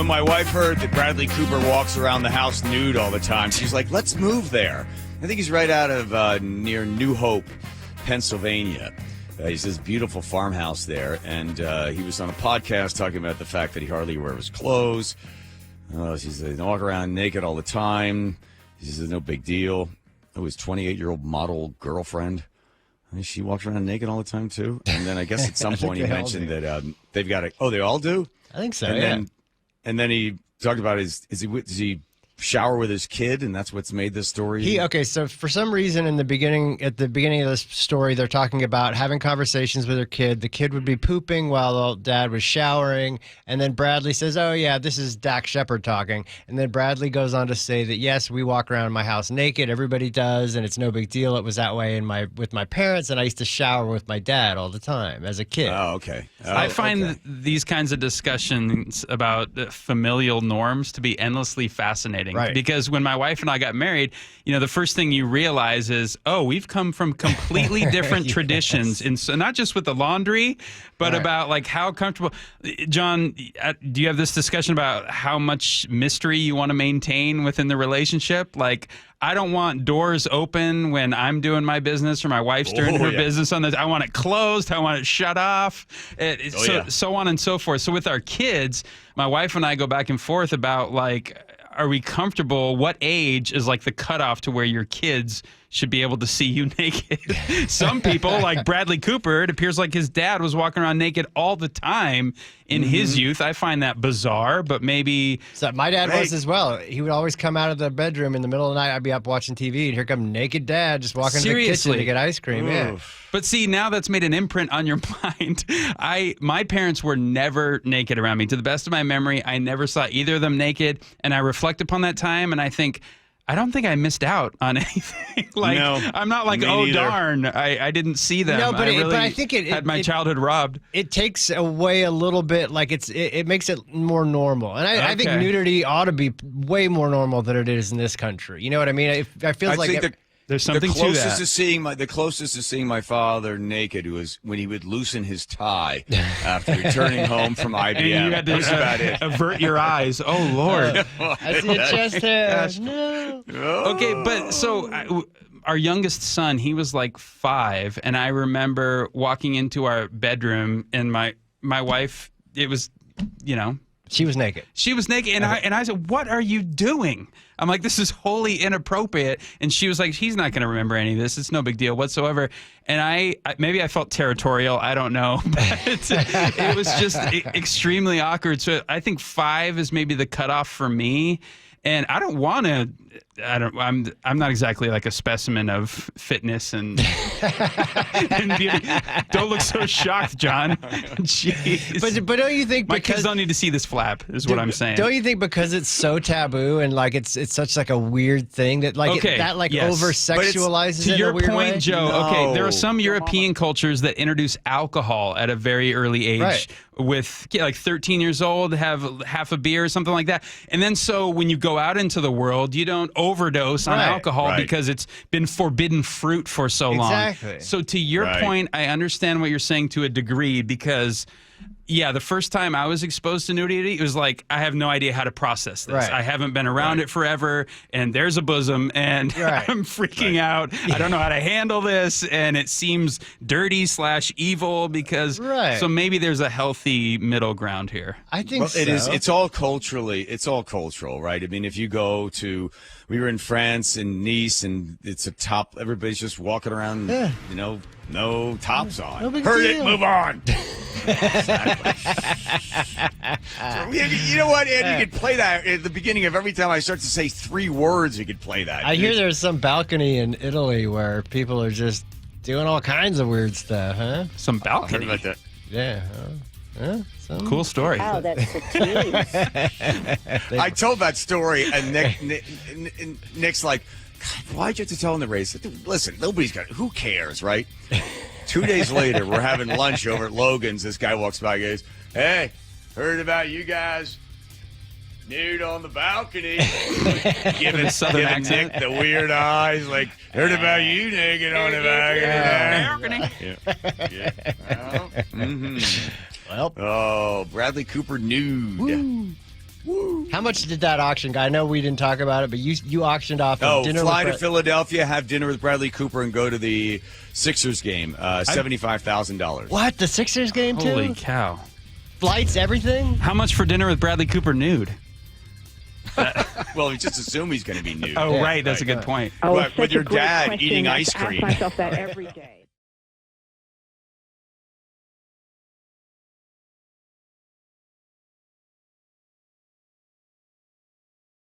when my wife heard that Bradley Cooper walks around the house nude all the time, she's like, let's move there. I think he's right out of near New Hope, Pennsylvania. He says beautiful farmhouse there. And he was on a podcast talking about the fact that he hardly wears clothes. He says they walk around naked all the time. He says no big deal. Oh, his 28-year-old model girlfriend. She walks around naked all the time, too. And then I guess at some point he mentioned that they've got oh, they all do? I think so, And then he talked about does he shower with his kid, and that's what's made this story? Okay, so for some reason at the beginning of this story, they're talking about having conversations with their kid. The kid would be pooping while the dad was showering, and then Bradley says, oh, yeah, this is Dak Shepard talking. And then Bradley goes on to say that, yes, we walk around my house naked. Everybody does, and it's no big deal. It was that way with my parents, and I used to shower with my dad all the time as a kid. Oh, okay. I find these kinds of discussions about familial norms to be endlessly fascinating. Right. Because when my wife and I got married, the first thing you realize is, oh, we've come from completely different traditions. And so not just with the laundry, but about like how comfortable. John, do you have this discussion about how much mystery you want to maintain within the relationship? Like, I don't want doors open when I'm doing my business or my wife's doing her business on this. I want it closed. I want it shut off. So on and so forth. So with our kids, my wife and I go back and forth about like, are we comfortable? What age is like the cutoff to where your kids should be able to see you naked? Some people, like Bradley Cooper, it appears like his dad was walking around naked all the time in his youth. I find that bizarre, but maybe... So my dad was as well. He would always come out of the bedroom in the middle of the night. I'd be up watching TV, and here come naked dad just walking to the kitchen to get ice cream. Yeah. But see, now that's made an imprint on your mind. My parents were never naked around me. To the best of my memory, I never saw either of them naked, and I reflect upon that time, and I don't think I missed out on anything. I'm not like, oh, darn, I didn't see them. No, but I think it had my childhood robbed. It takes away a little bit, like it makes it more normal. And I think nudity ought to be way more normal than it is in this country. You know what I mean? I feel like... There's something to that. The closest to seeing my father naked was when he would loosen his tie after returning home from IBM. And you had to That's about it. avert your eyes. Oh, Lord. I see a chest hair. No. Okay, but so our youngest son, he was like 5, and I remember walking into our bedroom, and my wife, it was, She was naked. She was naked, and I said, what are you doing? I'm like, this is wholly inappropriate. And she was like, he's not going to remember any of this. It's no big deal whatsoever. And maybe I felt territorial. I don't know. But it was just extremely awkward. So I think 5 is maybe the cutoff for me. And I don't want to. I'm not exactly like a specimen of fitness and beauty. Don't look so shocked, John. Jeez. But don't you think my kids don't need to see this flap? Is what I'm saying. Don't you think because it's so taboo and like it's such like a weird thing that like over sexualizes to it your in a weird point, way? Joe? No. Okay, there are some European cultures that introduce alcohol at a very early age. Right. With like 13 years old, have half a beer or something like that. And then so when you go out into the world, you don't overdose on alcohol because it's been forbidden fruit for so long. Exactly. So to your point, I understand what you're saying to a degree because... Yeah, the first time I was exposed to nudity, it was like, I have no idea how to process this. Right. I haven't been around it forever, and there's a bosom, and I'm freaking out. I don't know how to handle this, and it seems dirty/evil because... Right. So maybe there's a healthy middle ground here. I think so. It is. It's all cultural, right? I mean, if you go to... We were in France in Nice, and it's everybody's just walking around, no tops on. No big Heard deal. it, move on. You know what, Ed? You could play that at the beginning of every time I start to say 3 words, you could play that. I hear there's some balcony in Italy where people are just doing all kinds of weird stuff, huh? Some I heard balcony. about that. Yeah. Cool story. Wow, that's a tease. I told that story, and Nick's like, God, why'd you have to tell him the race? Listen, who cares, right? 2 days later, we're having lunch over at Logan's. This guy walks by and goes, hey, heard about you guys nude on the balcony. giving Nick the weird eyes, like, heard about you naked on the balcony. Well. Oh, Bradley Cooper nude. Woo. How much did that auction guy? I know we didn't talk about it, but you auctioned off dinner. Fly to Philadelphia, have dinner with Bradley Cooper, and go to the Sixers game. $75,000. What? The Sixers game too? Holy cow! Flights, everything? How much for dinner with Bradley Cooper nude? Well, you just assume he's going to be nude. Oh, right. That's a good point. Oh, But it's with such your a great dad question. eating I ice ask cream. myself that every day.